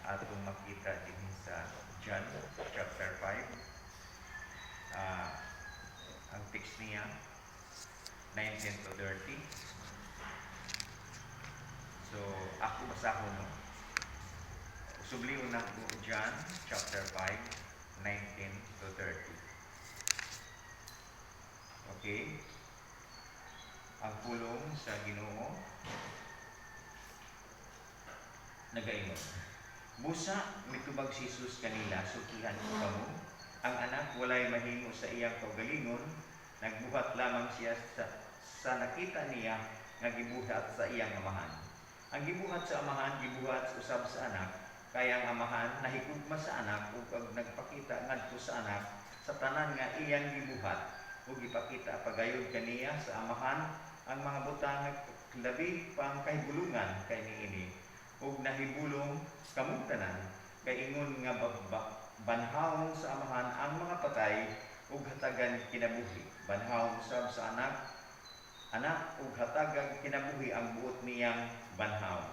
atong makita din sa John chapter 5. Ang text niya 19 to 30. So ako basahon no. Subliun na ko John chapter 5 19 to 30. Okay? Ang pulong sa Ginoo nagaingon. Busa mitubag si Jesus kanila, sukihan ko kamo. Ang anak walay mahimo sa iyang kaugalingon, nagbuhat lamang siya sa nakita niya nga gibuhat sa iyang amahan. Ang gibuhat sa amahan, gibuhat usab sa anak, kaya ang amahan nahigugma sa anak ug nagpakita ngadto sa anak sa tanan nga iyang gibuhat ug ipakita pagayod kaniya sa amahan ang mga butang labi pang kahibulungan kay niini ug nahibulong kamong tanan kay ingon nga banhawon sa amahan ang mga patay ug hatagan kinabuhi. Banhawon usab sa anak ug hatagan kinabuhi ang buot niyang banhaw.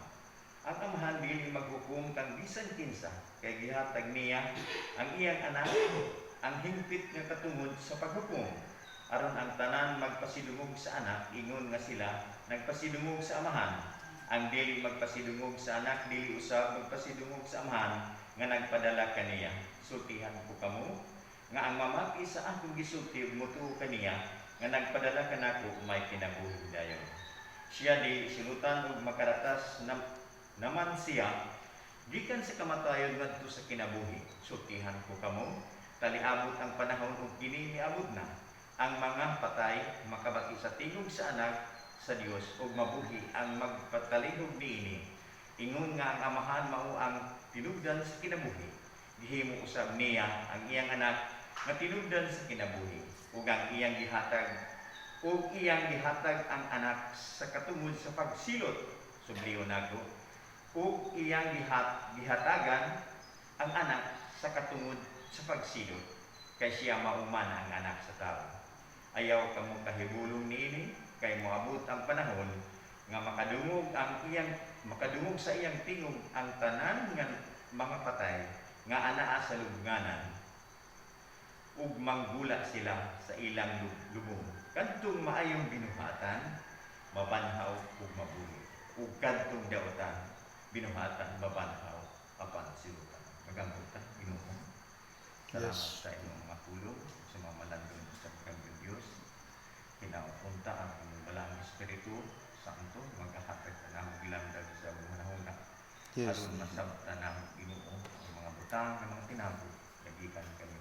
Ang amahan dili maghukom kang bisan kinsa kay gihatag niya ang iyang anak ang hingpit nga katungod sa paghukom. Aron ang tanan magpasidungog sa anak, ingon nga sila nagpasidungog sa amahan. Ang dili magpasidungog sa anak, dili usab magpasidungog sa amahan nga nagpadala kaniya. Sultihan ko kamo nga ang mamati sa akong gisulti ug motuo kaniya nga nagpadala kanako may kinabuhi dayon. Siya di sinutan ug makaratas naman siya gikan sa kamatayon ngadto sa kinabuhi. Sultihan ko kamo taliabot ang panahon ug kini miabot na. Ang mga patay makabati sa tingog sa anak sa Dios ug mabuhi ang magpatalihog niini. Ingon nga ang amahan mao ang tinubdan sa kinabuhi. Gihimo usab niya ang iyang anak nga tinubdan sa kinabuhi ug ang iyang gihatag ang anak sa katungod sa pagsilot. Subliyon nako. Ug iyang gihatagan ang anak sa katungod sa pagsilot kay siya mauman ang anak sa tao. Ayaw kamo kahibulong niini kay moabot ang panahon nga makadungog sa iyang tingog ang tanan nga mga patay nga anaa sa lubnganan ug manggula sila sa ilang lubong. Kadtong maayong binuhatan, mabanhaw ug mabuhi. Ug kadtong daotan, binuhatan, mabanhaw apan silutan. Magambutan, Ginoo. Salamat sa inyong mga pulong, sa mga malandong sa pagkabing Diyos. Pinaupunta ang inyong balang Espiritu Santo, maghahatag na ng gilamdag sa mga Yes. aron masabtan ng Ginoo ang mga butang ng mga tinabot, nagikan kami.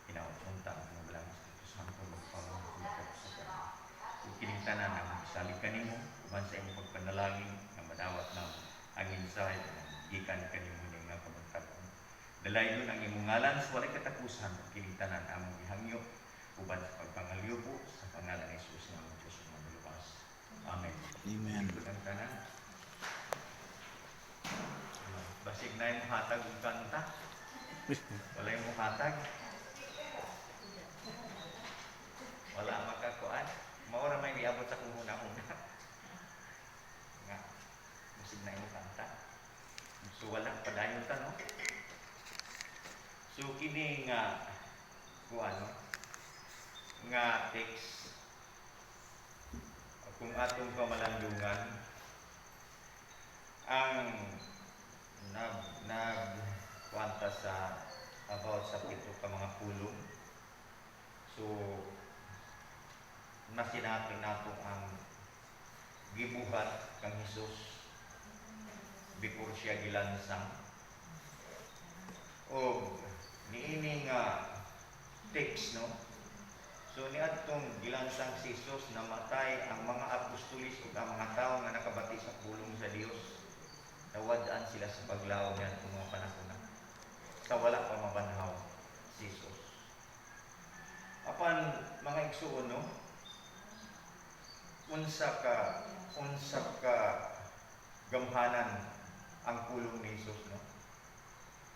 Pinaupunta ang inyong balang Espiritu Santo, magpapagpapag sa kanya. Kung kiningtanan ang salig kanimo, uman sa imong pagpanalangin, na madawat na ang insight, gikan kanimo nga kabantagon. Dalaygon ang imong ngalan sa walay katapusan, kiningtanan ang ihangyo uban sa pagpangalyo po sa pangalan ni Jesus ng Diyos ng maluwas. Amen. Amen. Ito ang tanan. Basig na yung hatag ng kanta. Wala yung hatag. Wala makakuan. Maura may iabot sa kumuna-una. Nga. Basig na yung kanta. So walang padayon tanong. So kini nga nga text kung atong pamalandungan ang nagkwanta sa about sa pito ka mga pulong. So masinatin nato ang gibuhat kang Hesus before siya gilansang o niini nga text no. So niadtong gilansang si Jesus namatay ang mga apostolis ug ang mga tawo nga nakabati sa pulong sa Dios. Nawad-an sila sa paglaom niadtong mga panahon. Sa wala pa mabanhaw si Jesus. Apan mga igsuon no, unsa ka gamhanan ang pulong ni Jesus no.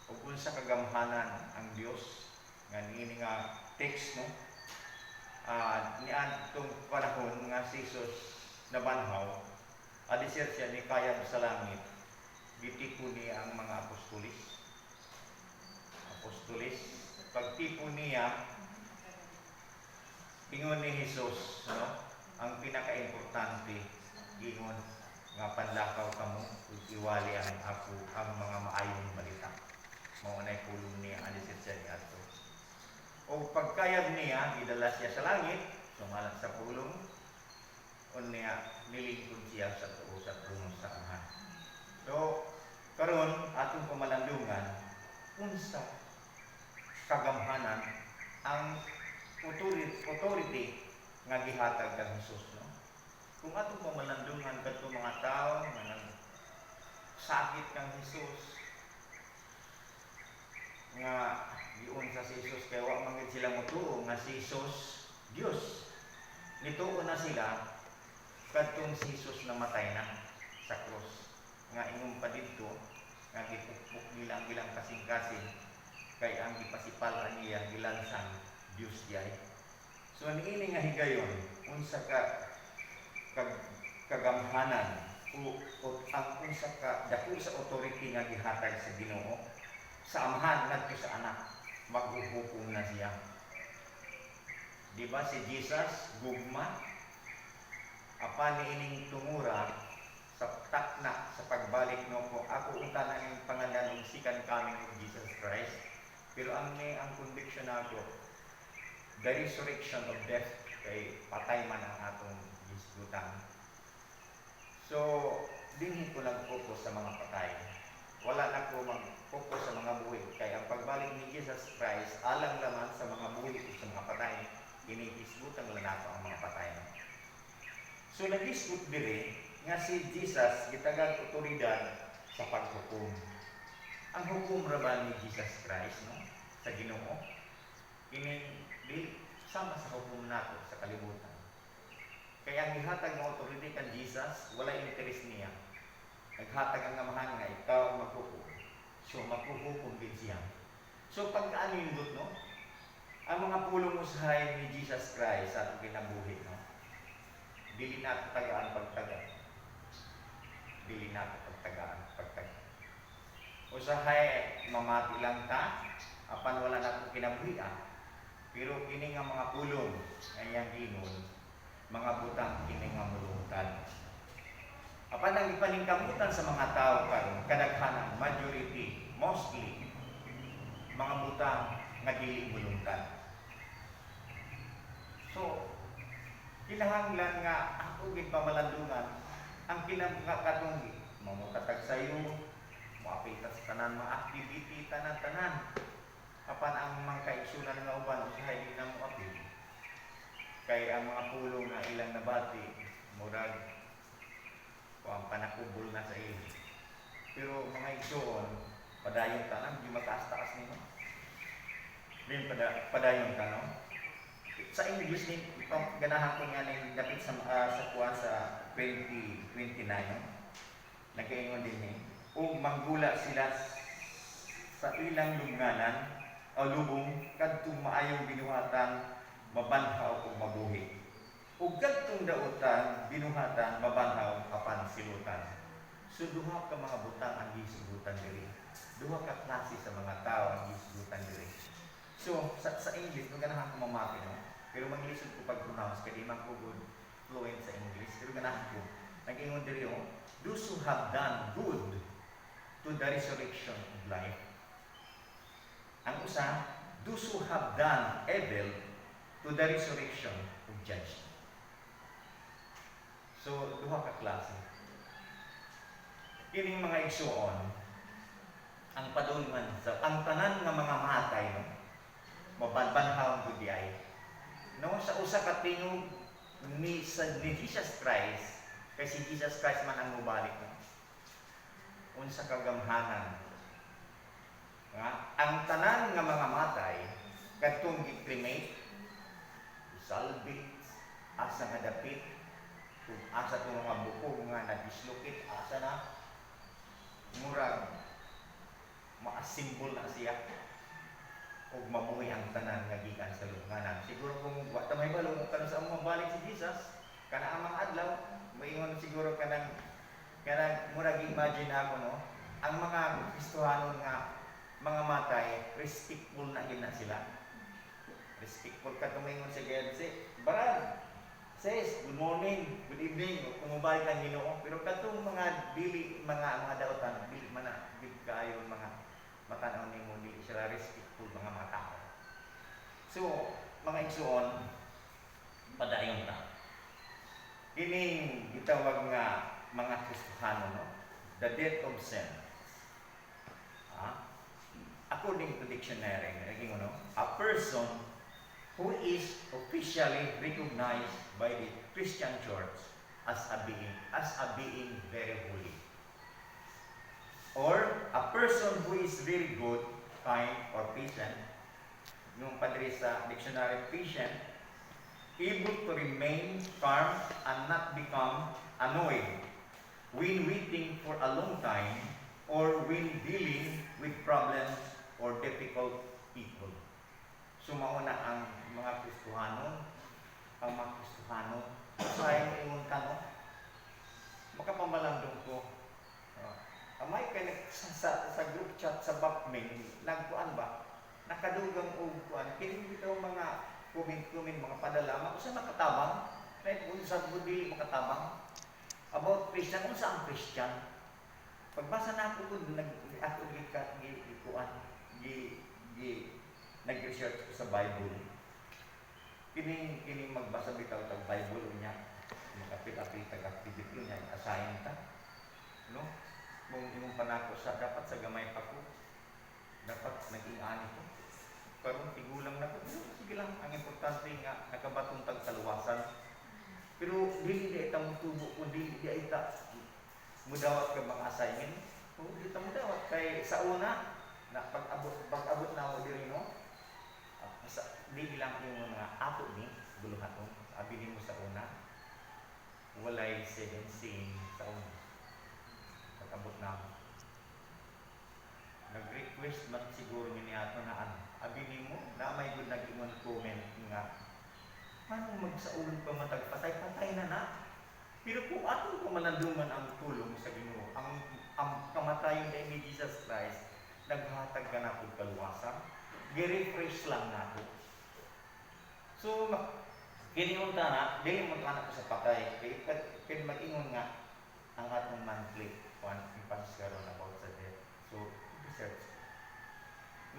Ug unsa ka gamhanan ang Dios nga niini nga text no. Niadtong panahon nga si Jesus nabanhaw, adisir siya ni kayab sa langit, gitipo niya ang mga apostolis. Pagtipo niya, ingon ni Jesus, no? Ang pinaka-importante, ingon nga panlakaw kamo, iwali ang ako ang mga maayong balita. Maunay pulong niya anisit siya ni ato. O pagkayag niya, idala siya sa langit, sumalat sa pulong, o niya nilingkod siya sa tuo sa trono sa Amahan. So, karon atong pamalandungan, unsa kagamhanan ang authority nga gihatag kang Hesus, no? Kung atong pamalandungan kadto mga tao nga nagsakit kang Hesus, nga giunsa si Hesus kay wa man gid sila motuo nga si Hesus Dios. Nituo na sila kadtong si Hesus namatay na sa cross. Nga ingon pa didto nga gipukpok nila ang bilang kasing-kasing kay ang gipasipalan niya gilansang Dios diay. So niini nga higayon unsa kagamhanan o ang unsa ka dako sa authority nga gihatag sa Ginoo sa Amahan ngadto sa Anak, maghuhukom na siya. Di ba si Jesus gugma apan niining tumura sa takna sa pagbalik no ko ako unta na ning pangalan ng second coming of Jesus Christ, pero ang conviction nako the resurrection of death kay patay man ang atong gisgutan. So dinhi ko nag-focus sa mga patay, wala na ko mag-focus sa mga buhi kay ang pagbalik ni Jesus Christ alang laman sa mga buhi o sa mga patay, iniisgutan lang nato ang mga patay. So nag-isgot dire nga si Jesus gitagag otoridad sa paghukom. Ang hukom ra ba ni Jesus Christ, no, sa Ginoo, ini di sama sa hukom nato sa kalibutan. Kaya ang gihatag ng authority kan Jesus wala interes niya. Naghatag ang Amahan nga ikaw maghukom. So maghuhukom din siya. So pagkaanindot, no, ang mga pulong usahay ni Jesus Christ sa atong kinabuhi, no, dili nato tagaan pagtaga. Dili nato pagtagaan pagtaga. Usahay mamati lang ta apan wala nato kinabuhi. Pero kini nga mga pulong ayang ginon, mga butang kini nga mulungtad. Apan ang ipaningkamutan sa mga tao karon, kadaghanan, majority, mostly, mga butang nga dili mulungtad. So, kinahanglan nga ako gid pamalandungan ang kinakatong mamutatag sayo, maapita sa tanan mga activity tanan-tanan. Apan ang mga kaigsunan nga uban usahay di na mo apil. Kay ang mga pulong nga ilang nabati murag ang panakubol na sa iyo. Pero mga igsoon, padayon ka lang, di mataas-taas nimo. Din padayon ka, no? Sa English din, ganahan ko nga ning dapit sa kuwan sa 2029, no? Nagkaingon din eh. O manggula sila sa ilang lubnganan o lubong kadtong maayong binuhatan, mabanhaw o mabuhi. Ug kadtong dautan, binuhatan, mabanhaw apan silutan. So duha ka mga butang ang gisugutan diri. Duha ka klase sa mga tao ang gisugutan diri. So sa English ganahan ko mamati, no? Pero maglisod ko pag-pronounce kay di man ko good fluent sa English. Pero ganahan ko nag-ingon diri, oh, those who have done good to the resurrection of life. Ang usa, those who have done evil to the resurrection of judgment. So, duha ka klase. Kining mga igsuon, ang padulman sa ang tanan nga mga matay, no, mabanbanhaw gud diay. No, sa usa ka tingog ni Jesus Christ, kay si Jesus Christ man ang mubalik, no. Unsa ka gamhanan nga ang tanan nga mga matay kadtong gi-cremate, salvage, asa nga dapit, kung asa itong mga bukog nga nag-dislocate, asa na murag maasimbol na siya o mabuhay ang tanan nga gikan sa lubnganan. Siguro kung wata may balong karon sa mga balik si Jesus kana ang mga adlaw, moingon siguro kanang murag imagine ako, no, ang mga Kristohanon nga mga matay, respectful na gina sila. Respectful ka tumingon sa God, say, Brad, says, good morning, good evening, kumubay kang Ginoo. Pero katong mga dili, mga dautan, dili man na, dili kayo mga matanaw ni mo, dili sila respectful mga tao. So, mga igsuon, padayon ta. Kining gitawag nga mga Kristohano, no? The death of sin. According to dictionary, no? A person who is officially recognized by the Christian Church as a being very holy, or a person who is very good, kind, or patient. Yung padre sa dictionary, patient, able to remain calm and not become annoyed when waiting for a long time or when dealing with problems or difficult people. So mauna ang mga Kristohano, sayang ingon ka, no? Makapamalandong ko. Amay ka sa group chat sa Bapming, nagkuan ba? Nakadugang og kuan, kini bitaw mga comment, mga padala, makusa makatabang, kahit sa budi makatabang about Christian, kung saan Christian. Pagbasa na ako kung nag-research ko sa Bible, kini magbasa bitaw tag Bible niya, makapit-apit tag-activity niya, assign ta, no? Kung imong panako sa dapat sa gamay pa ko, dapat naging ani ko. Karon tigulang na ko, sige lang, ang importante nga nakabatong tag kaluwasan. Pero dili di ita mutubo, kundi di ita mudawat ka mga assignment. Kung di ita mudawat kay sa una na pag-abot na mo diri, no? Di lang yung mga ato ni guluhaton. Abi mo sa una, walay 17 sa una. Pag-abot na mo, nag-request man siguro ni ato na ano. Abi mo, na may good nag-ingon comment nga, paano magsaulong pa matag patay na. Pero kung atong kumalandungan ang tulong sa Ginoo, ang kamatayon ni Jesus Christ, naghatag ka na po kaluwasan, gi-refresh lang nato. So, kiniunta na, dili mo anak ko sa patay, kaya mag-ingon nga ang atong monthly ipaskaroon about sa death. So, research.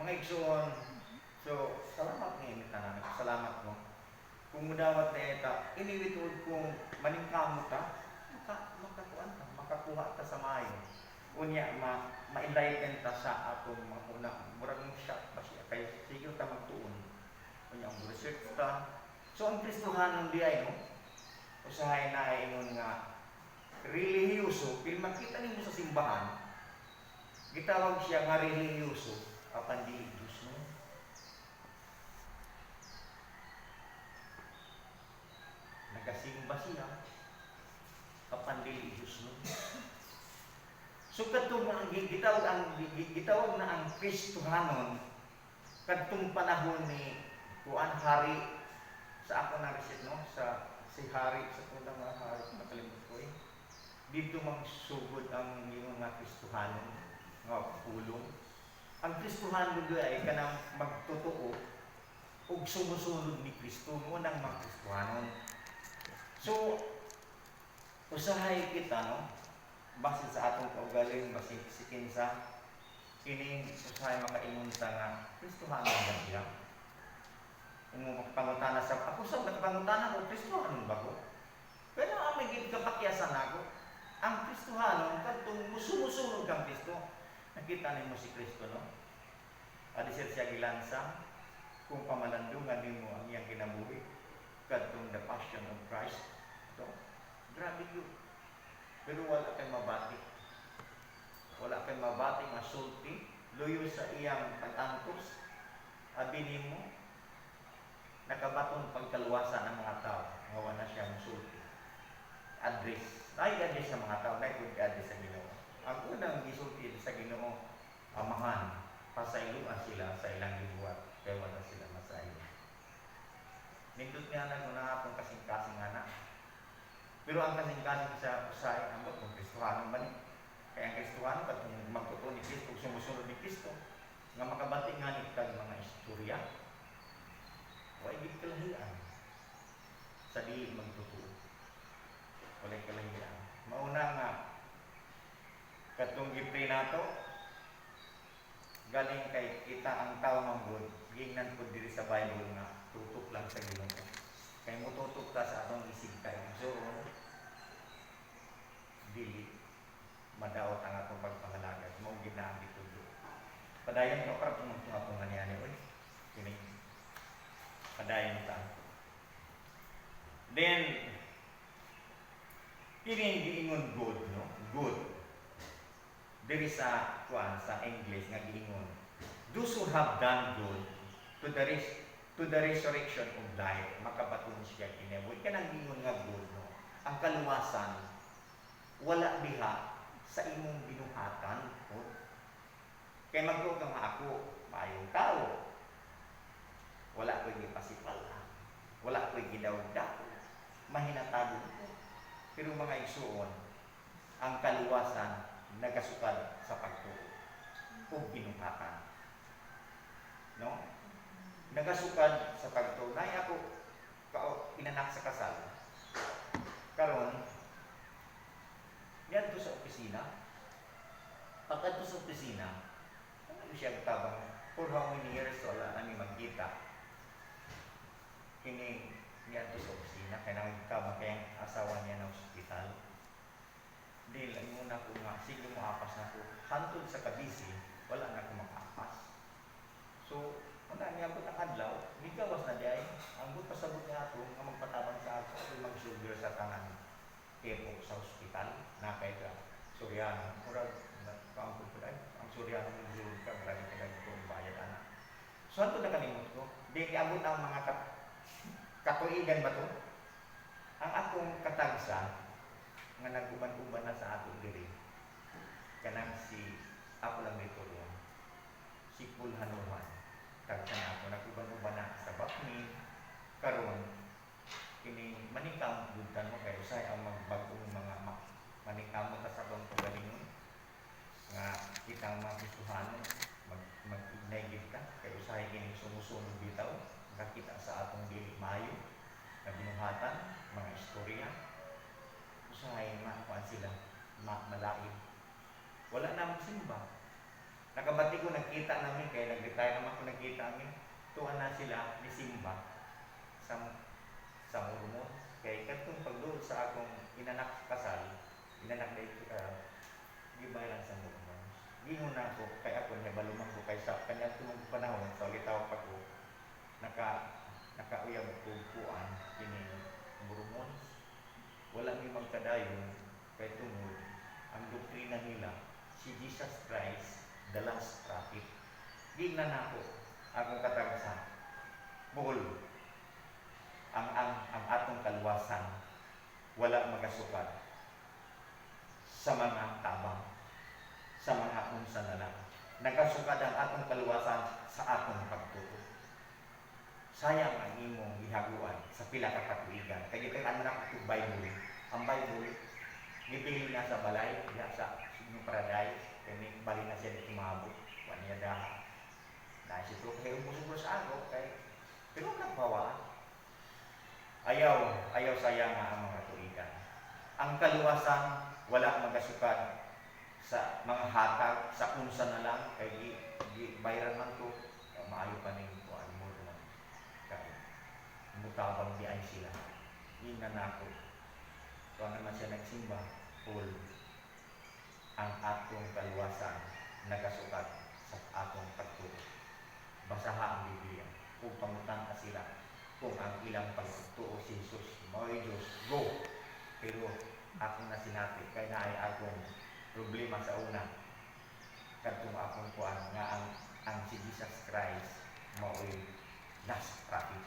Mga igsoon, so, salamat ngayon na salamat mo. Kung mudawat na ita, iniwitod kung maningkamo ka, makakuan ka, makakuha ka sa mayo. Unya, ma-enlighten ta sa atong mga una. Murag mong shock pa siya, kaya sige ta magtuon. Unya, ang research ta. So, ang Kristohanon di ay, no? Usahay na ay ingon nga, relihiyoso, pil makita ninyo sa simbahan, gitawag siya nga relihiyoso, apan di Diyos, no? Nagasimba siya, apan di Diyos, no? So katong gitawag na ang Kristohanon kadtong panahon ni kuan hari sa ako na reset, no, sa si hari sa tunang mga hari nakalimot ko dito magsugod ang mga Kristohanon nga pulong. Ang Kristohanon ay kanang magtotoo ug sumusunod ni Kristo mo nang mga Kristohanon. So usahay kita, no, base sa atong kaugaling, base si kinsa kining usahay makaingon ta nga Kristohanon ba siya? Kung makapangutana sa ako sa nakapangutana ko, Kristohanon ba ko? Pero ang may kapakyasan ako, ang Kristohanon kadtong sumusunod kang Kristo. Nakita nimo si Kristo, no? Adisir siya gilansa kung pamalandungan nimo ang iyang kinabuhi kadtong the passion of Christ. So, grabe yun. Pero wala kang mabati. Wala kang mabati, masulti, luyo sa iyang pag-angkos. Abi nimo, nakabaton pagkaluwasan ng mga tao. Ngawa na siya masulti. Address. Address sa mga tao. Address sa Ginoo. Ang unang gisulti sa Ginoo, amahan, pasayloan sila sa ilang gibuhat. Kaya wala sila masaylo. Nindot nga na kung nakapong kasing-kasing anak. Pero ang kasing-kasing sa usay, ang batong Kristohanon ba ni? Kaya ang Kristohano katong magtotoo ni Kristo, sumusunod ni Kristo, nga makabati nga ni kag mga istorya, wala gid kalahian sa di magtotoo. Wala kalahian. Mauna nga katong gipre nato galing kay kita ang tao manggod, gingnan po diri sa Bible nga tutok lang sa Ginoo. Kay mututok ta sa atong isig kay so dili madaot ang atong pagpangalaga mo ginaang ditulo. Padayon ka para kung atong nangyari oy. Kini padayon ta. Then kini giingon good, no? Good. Diri sa kuan sa English nga giingon, those who have done good to the resurrection of life, makabaton siya kini. Wa ka nang giingon nga good, no? Ang kaluwasan wala diha sa imong binuhatan, no? Kay magtuo ka nga ako, maayong tao. Wala ko'y gipasipal, wala ko'y gidawdag, mahinatago ko. Pero mga igsuon, ang kaluwasan nagasukad sa pagtuo o binuhatan. No? Nagasukad sa pagtuo. Nay ako inanak sa kasal. Karon, yan to sa opisina. Pagkat sa opisina, ano siya tabang for how many years wala nami magkita. Kini niya to sa opisina, kaya nangagkabang kaya ang asawa niya ng ospital. Dili lang muna ko nga, sige mo apas na ko. Hantod sa kabisi, wala na ko makapas. So, wala niya abot ang adlaw, migawas na diay. Ang but pasabot niya ako, nga magpatabang sa ako, ako mag-sugar sa tangan tepo sa ospital, na kay ka Suryano. Murag, kaangkod ko dahil, ang Suryano ng zulog ka, marami ka lang kung bayad anak. So, hantod na kalimot ko. Di abot ang mga katuigan ba to? Ang akong katagsa, nga nag-uban-uban na sa ato diri kanang si ako lang dito ron si Pulhanuhan kag kana ako nag-uban-uban na sa Bakni karon kini manikam butan mo kay usay ang magbagong mga manikam ta sa bang pagalingon nga kitang mga Kristohano mag-ignay gid ka kay usay kini sumusunod bitaw nakita sa atong dili maayo nga binuhatan mga istorya usahay makuan sila malain. Wala na magsimba. Nakabati ko nagkita namin kaya nag-retire naman ko nagkita namin. Tuan na sila ni Simba sa Mormon. Kaya katong pagdoon sa akong inanak kasal, inanak na ito gibay lang sa Mormon. Gingon na ako kay ako niya baluman ko kay sa kanya tumong panahon sa ulitaw pa ko nakauyab ko kuan kini Mormon. Wala may magkadayon kay tungod ang doktrina nila si Jesus Christ the last prophet. Gingnan na ako akong katagsa buhol ang atong kaluwasan wala magasukad sa mga tabang sa mga unsa na lang nagasukad ang atong kaluwasan sa atong pagtuo. Sayang ang imong gihaguan sa pila ka katuigan. Kaya kay ano na ang Bible. Ang Bible, gipili na sa balay, diha sa Signo Paradise, kaya bali na siya dito maabot. Wala niya daha. Dahil si Truk, kaya umusugro sa ako, kay pero nagbawa. Ayaw sayang nga ang mga tuigan. Ang kaluwasan, wala magasukad sa mga hatag, sa kunsa na lang, kay bayran man to, maayo pa ning kuan mo naman. Kay mutabang di ay sila. Ingnan ako. So naman siya nagsimba, full ang atong kaluwasan nagasukat sa atong pagtuo. Basaha ang Biblia kung pangutan ka sila kung ang ilang pagtuo si Jesus, Moy Diyos, go! Pero akong nasinati, kaya na ay akong problema sa una. Katong akong kuan nga ang si Jesus Christ mao'y last prophet.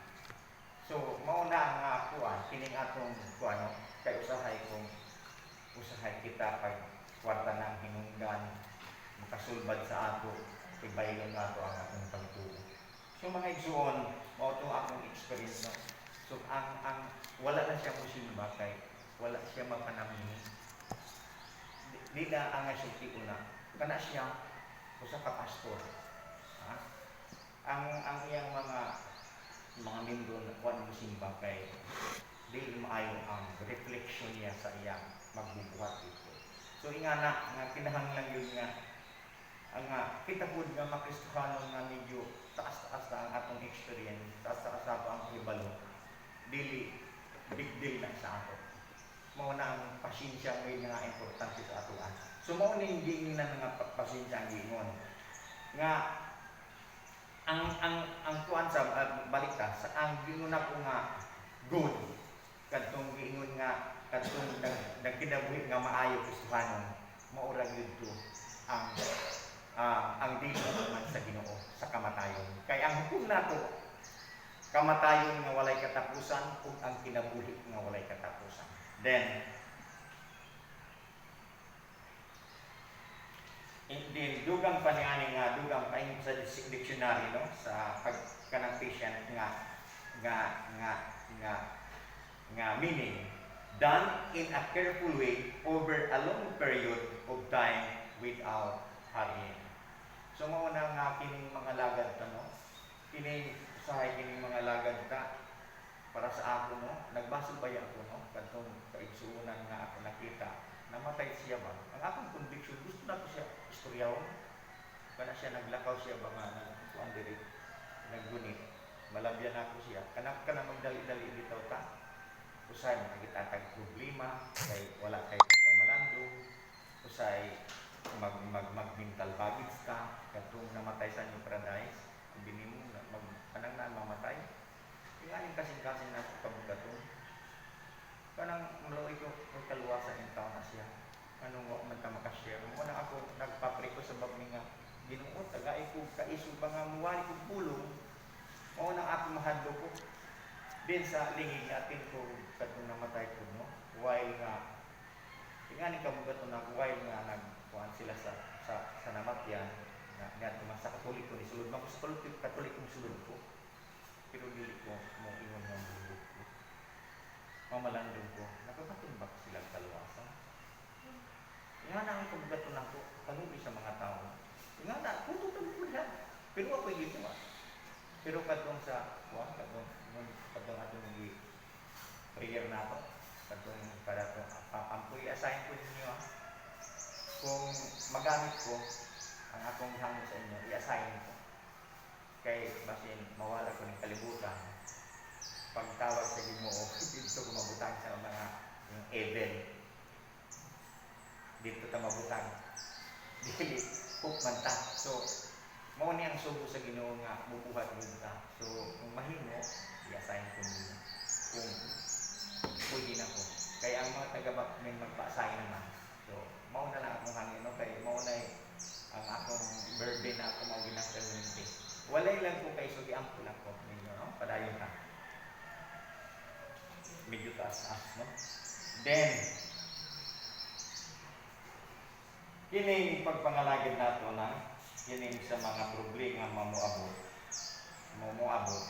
So, mauna ang kuan, kining atong kuan, kay usahay kita pag kwarta ng hinungdan, makasulbad sa ato, ibaylon nato ang atong pagtuo. So, mga igsuon, mao to akong experience, no? So, wala na siya musimba kay wala siya mapanamini. nila ang nasulti ko na kana siya usa ka pastor. Ha? Ang iyang mga membro na kuan mo simba kay dili maayo ang reflection niya sa iyang magbubuhat dito. So ingana nga kinahanglan yun nga ang kita pud nga makristohano nga medyo taas-taas na ang atong experience, taas-taas na ang hibalo, dili big deal na sa ato. Mao na ang pasensya may nga importante sa ato. So mao ning giingnan nga pasensya ang giingon nga ang kuan sa balita sa ang giingon ko nga good kadtong giingon nga kadtong nagkinabuhi nga maayo kristohano mao ra gyud to ang dili man sa Ginoo sa kamatayon. Kay ang hukom nato kamatayon nga walay katapusan ug ang kinabuhi nga walay katapusan. Then dugang pa niani nga dugang pa sa dictionary no sa pagkanang patient nga meaning done in a careful way over a long period of time without hurrying. So mao na nga kining mga lagad ta no. Kining usahay kining mga lagad ta para sa ako no. Nagbasa ba ako no kadtong kaigsuonan nga ako nakita namatay siya ba. Ang akong conviction gusto na ko siya istoryahon. Kana siya naglakaw siya ba nga kuan diri naggunit. Malabyan ako siya. Kana magdali-dali bitaw ta. Usay magitatag problema kay wala kay pamalandong. Usay mag-mental baggage ka katong namatay sa New Paradise bini mo kanang na mamatay ingaling kasing-kasing na kabugaton kanang muloy ko kaluwasan yung tao na siya anong wa man ta makashare mo na ako nagpapre ko sa bab nga Ginoo tagay ko kaiso pa nga muwali ko pulong mao nang ako mahadlo ko din sa lingig atin ko katong namatay ko no while nga ingaling kabugaton na while nga kuan sila sa namatyan nga sa Katoliko ni sulod man ko sa Katolikong sulod ko pero dili ko mo ingon nga bulog ko mamalandong ko nakakatumbak sila kaluwasan nga na ang kabugaton ako kanubi sa mga tao nga na pututong ko lang pero ako dito pero katong sa katong atong prayer na ako katong para to ampuy assign ko ninyo kung magamit ko ang akong hangyo sa inyo, i-assign ko. Kay basin mawala ko ng kalibutan. Pagtawag sa Ginoo, dito ko mabutang sa mga yung Eden. Dito ta mabutang. Dili man ta. So, mao ni ang sugo sa Ginoo nga bubuhat mo ta. So, kung mahimo, i-assign ko ninyo. Kung pwede na ko. Kaya ang mga taga-bakmin magpa-assign naman. So, mao na lang akong hangin, no? Kaya mao na ang akong birthday na ako mao ginasal-birthday. Walay lang ko kay sugian ko lang ko ninyo, no? Padayon ka. Medyo taas, no? Then, kining pagpangalagid nato na kining sa mga problema mamuabot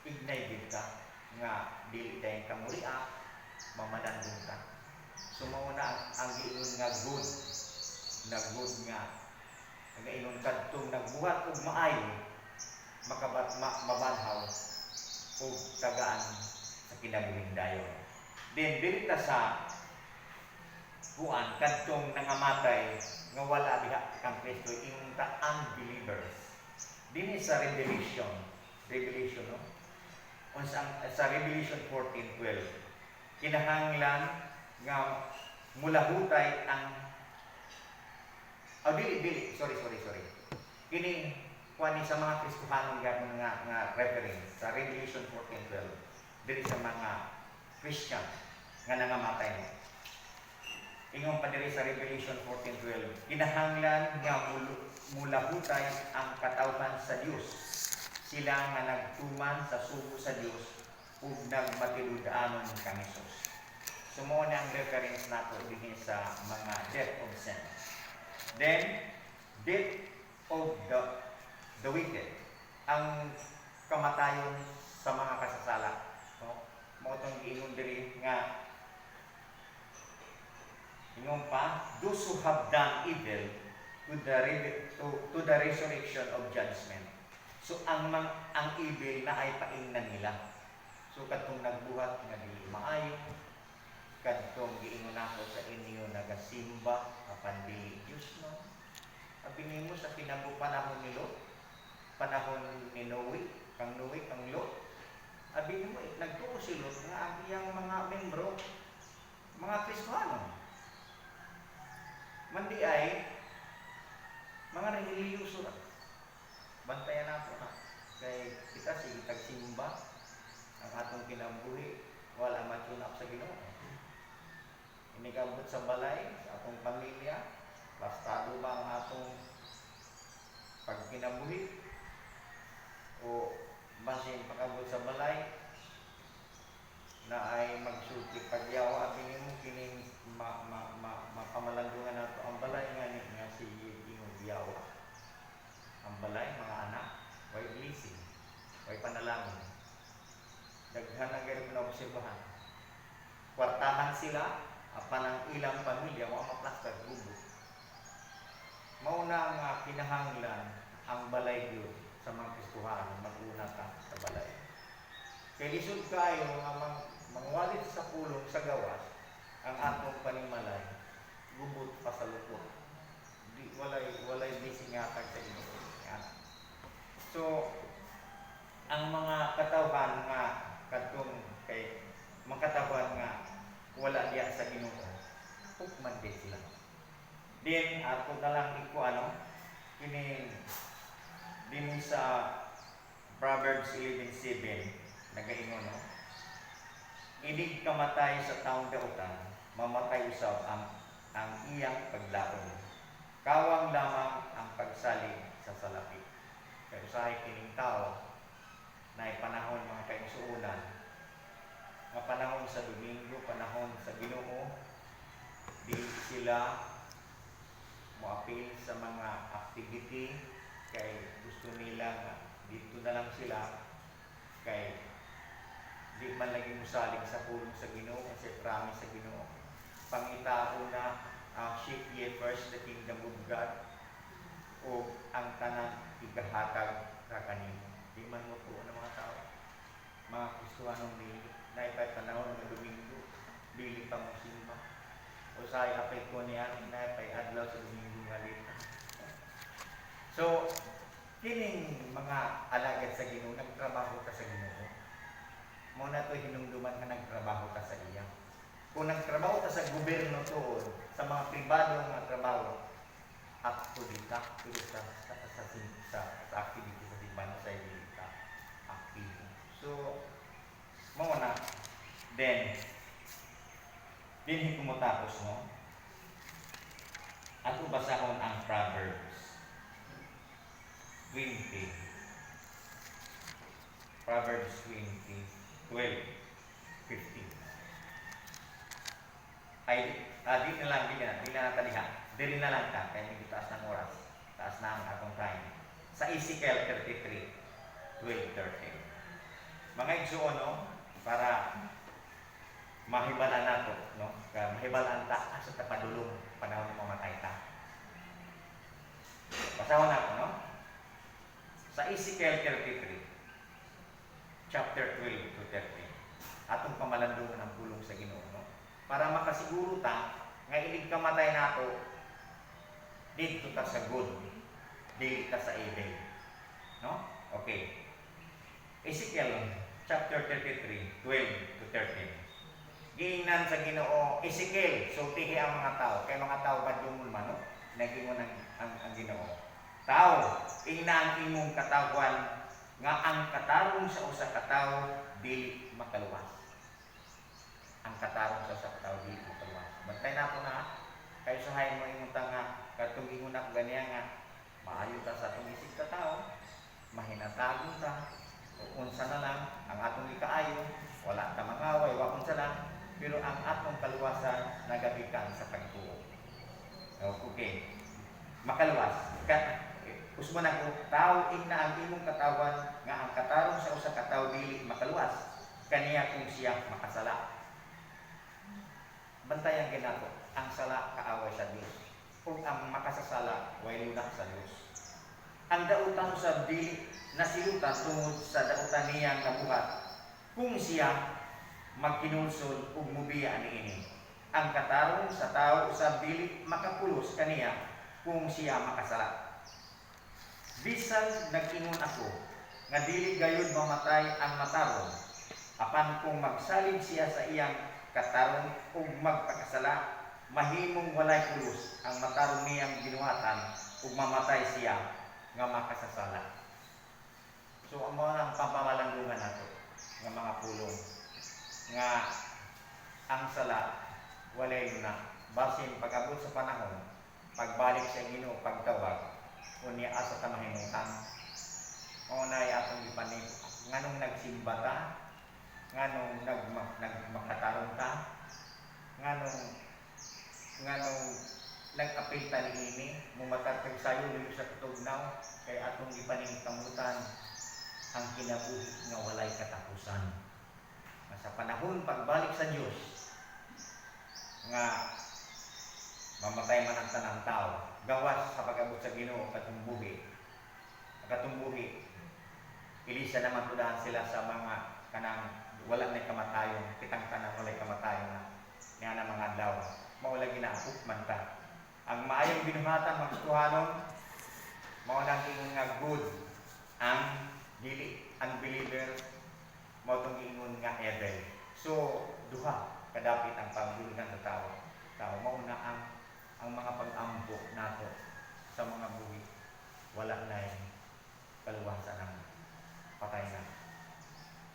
ignay gid ka nga dili tayong kamuria mamalandong ka. So mao na ang giingon nga good nga ang inon kadtong nagbuhat og maayo mabanhaw og tagaan sa kinabuhing dayon. Then dili ta sa kuan kadtong nangamatay nga wala diha kang Kristo ingon ta unbelievers. Dinhi sa Revelation no? Sa Revelation 14:12 kinahanglan nga mulahutay ang sorry. Kini kuani sa mga Kristohanong nga reference sa Revelation 14:12 diri sa mga Christian nga nangamatay mo. Ingon pa diri sa Revelation 14:12 kinahanglan nga mulahutay ang katawhan sa Dios. Sila nga nagtuman sa sugo sa Dios ug nagmatilud-anon kang Hesus. So mo na ang reference nato dinhi sa mga death of sin. Then death of the wicked, ang kamatayon sa mga kasasala. No? Mao tong giingon diri nga Ingon pa, those who have done evil to the resurrection of judgment. So ang evil na ay paingnan nila. So katong nagbuhat nga dili maayo, kadtong giingon ako sa inyo nagasimba apan dili Dios no. Abi nimo sa panahon ni Lot, panahon ni Noe, kang Lot. Abi nimo nagtuo si Lot nga ang iyang mga membro mga Kristiyano. Mandi ay mga relihiyoso na. Bantayan nato na. Kay kita sige tagsimba ang atong kinabuhi wala matulap sa Ginoo. Inigabot sa balay sa atong pamilya, bastado ba ang atong pagkinabuhi o basin pagabot sa balay na ay magsulti pagyawa at mo kining mapamalandungan nato ang balay nga si Ginoo biyawa. Ang balay mga anak, way blessing, way panalangin. Daghan ang gayud na obserbahan. Kwartahan sila apan ang ilang pamilya mo maplaster gubo. Mao na nga kinahanglan ang balay gyud sa mga Kristohano mag-una ka sa balay. Kay lisod kayo nga mangwalit sa pulong sa gawas ang atong panimalay gubot pa sa lupot. Di walay bisingatan sa inyo. So ang mga katawhan nga kadtong kay makatawhan nga wala diya sa Ginoo hukman din sila. Then ako na lang iko kini din sa Proverbs 11:7 nagaingon no. Inig kamatay sa taong dautan, mamatay usab ang iyang paglaom. Kawang lamang ang pagsalig sa salapi. Kaya usahay kining tao na panahon mga kaigsuonan, nga panahon sa Domingo, panahon sa Ginoo, di sila moapil sa mga activity kay gusto nila nga dito na lang sila kay di man lagi musalig sa pulong sa Ginoo kasi promise sa Ginoo pangitao na seek ye first the kingdom of God o ang tanan igahatag ka kanimo. Di man mo po ng mga tao mga Kristohanong dili na ipay panahon ng Domingo dili pa mo simba o sa apay ko niya na ipay adlaw sa Domingo nga dito. So kining mga alagad sa Ginoo nagtrabaho ka sa Ginoo. Mo na to hinumduman ka nagtrabaho ka sa iya. Kung nagtrabaho ka sa gobyerno tuod, sa mga pribado nga trabaho, akto dita, pero sa activity sa simbahan sa dita, active. So, mo na, then kumutapos no. Ato basahon ang Proverbs 20. Proverbs 20. 12:15. Ay, di na lang taliha. Dili na lang ka, kaya medyo taas ng oras. Taas na ang atong time. Sa Ezekiel 33:12-13. Mga igsuon, no? Para mahibalan nato, no? Mahibalan ta sa tapadulong panahon ng mamatay ta. Basahon ako, no? Sa Ezekiel 33. Chapter 12-13. Atong pamalandungan ang pulong sa Ginoo, no? Para makasiguro ta nga ilig kamatay nato dito ta sa good, dili ta sa evil, no? Okay. Ezekiel chapter 33, 12-13. Giingnan sa Ginoo, Ezekiel, sultihi ang mga tao, kay mga tao badungol man, no? Nagingon ang Ginoo. Tao, ingna ang imong katawhan nga ang katarong sa usa ka tawo dili makaluwas. Ang katarong sa usa ka tawo dili makaluwas. Bantay na po na kay usahay mo imong nga kadtong ingon ako ganiya nga maayo ta sa atong isip ka tawo, mahinatagon ta, unsa na lang ang atong ikaayo, wala ta mangaway, wa unsa lang, pero ang atong kaluwasan nagagikan sa pagtuo. Okay. Makaluwas. Usman ako, tao ingna ang imong katawan nga ang katarong sa usa ka tawo dili makaluwas kaniya kung siya makasala. bantayan ginato ang sala kaaway sa Dios ug ang makasasala way lunak sa Dios. Ang dautan sa dili nasilutan tungod sa dautan niya nga buhat kung siya magkinulsol ug mubiya niini. Ang katarong sa tao sa dili makapulos kaniya kung siya makasala. Bisan nag-ingon ako nga dili gayud mamatay ang matarong apan kung magsalig siya sa iyang katarong ug magpakasala mahimong walay pulos ang matarong niyang binuhatan ug mamatay siya nga makasasala. So ang mga pamamalanggungan nato nga mga pulong nga ang sala walay luna basin pag-abot sa panahon pagbalik sa Ginoo pagtawag unya asa ta mahimutan mao nay atong gipanig nganong nagsimba ta nganong nagmakatarong ta nganong nag-apil ta niini mumatag kag sayo dili sa tutugnaw kay atong gipaningkamutan ang kinabuhi nga walay katapusan. Sa panahon pagbalik sa Dios nga mamatay man ang tanang tao gawas sa pag-abot sa Ginoo katumbuhi ilisa naman tudahan sila sa mga kanang wala na kamatayon kitang tanang walay kamatayon na mga adlaw mao lagi na man ta ang maayong binuhatan magtuhanon mao nang ingon nga good ang dili unbeliever mao tong ingon nga evil. So duha kadapit ang pagbuligan sa tao mao na ang mga pag-ampo nato sa mga buhi wala na kaluwasan ng patay na.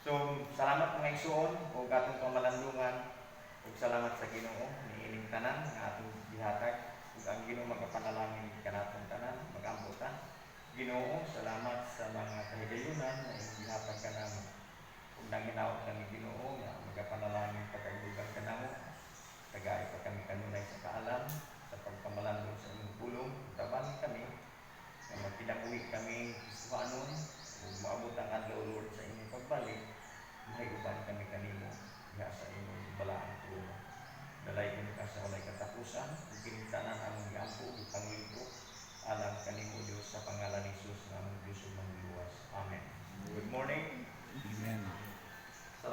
So salamat mga igsoon ug atong pamalandungan ug salamat sa Ginoo.